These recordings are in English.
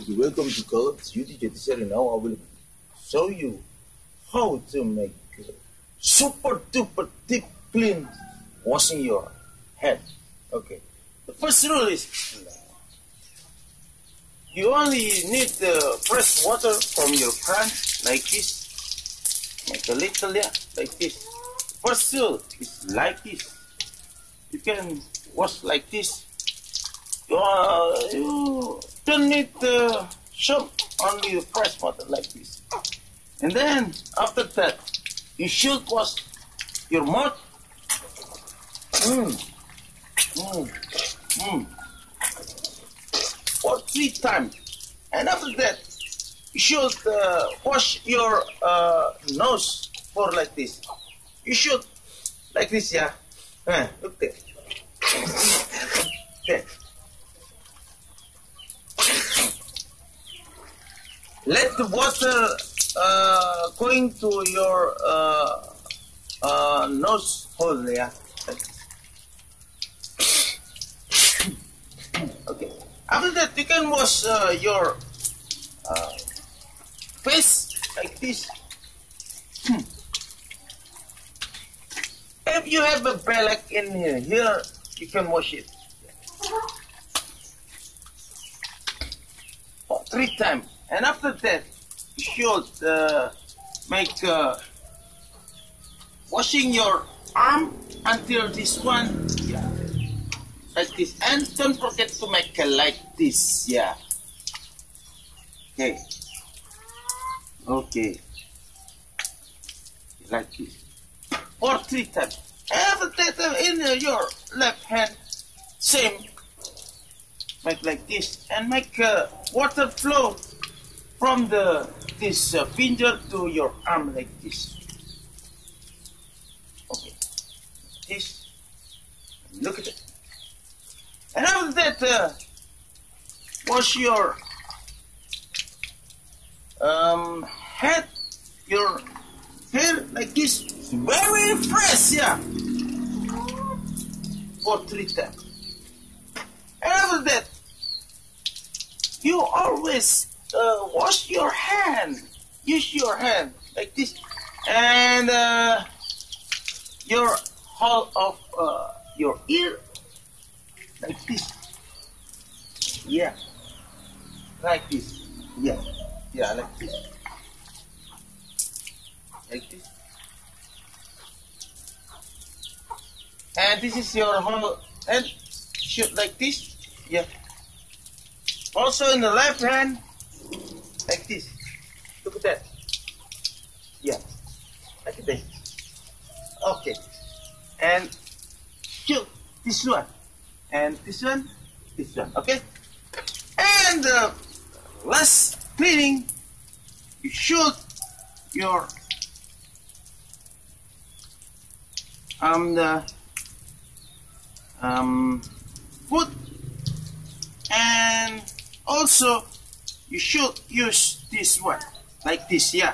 Okay, welcome to CODJ. Now I will show you how to make super duper deep clean washing your head. Okay, the first rule is you only need fresh water from your plant like this. Make a little, yeah, like this. First rule is like this. You can wash like this. You don't need soap, only fresh water like this. And then after that, you should wash your mouth. For 3 times. And after that, you should wash your nose for like this. You should like this, yeah. Look there. Okay. Let the water going to your nose hole, yeah. Okay. After that, you can wash your face like this. If you have a belly in here, you can wash it. For 3 times. And after that, you should make washing your arm until this one, yeah, like this. And don't forget to make like this, yeah. Okay. Okay. Like this. For 3 times. After that, in your left hand, same. Make like this and make water flow from this finger to your arm like this. Okay. This. Look at it. And after that, wash your head, your hair like this. Very fresh, yeah. For 3 times. And after that, you always wash your hand. Use your hand like this, and your whole of your ear like this. Yeah, like this. Yeah, yeah, like this. Like this. And this is your whole head. Shoot like this. Yeah. Also in the left hand, like this. Look at that. Yeah. Like that. Okay. And shoot this one. And this one. This one. Okay. And last cleaning, you shoot your foot, and also you should use this one like this, yeah.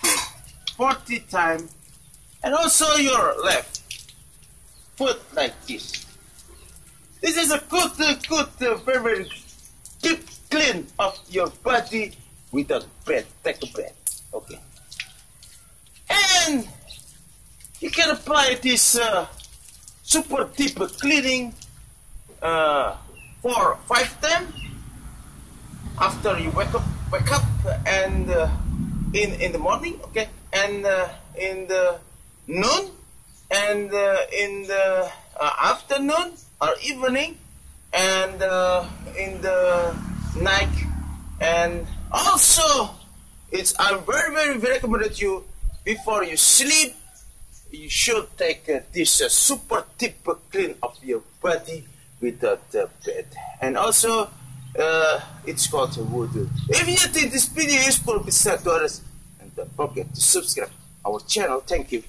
Okay. 40 times, and also your left foot like this. This is a good, very deep clean of your body without breath. Take a breath, okay. And you can apply this super deep cleaning for 5 times after you wake up and in the morning, okay, and in the noon, and in the afternoon or evening, and in the night. And also I'm very recommended you before you sleep. You should take this super deep clean of your body without bed. And also, it's called Wudhu. If you think this video useful, please share to others. And don't forget to subscribe our channel. Thank you.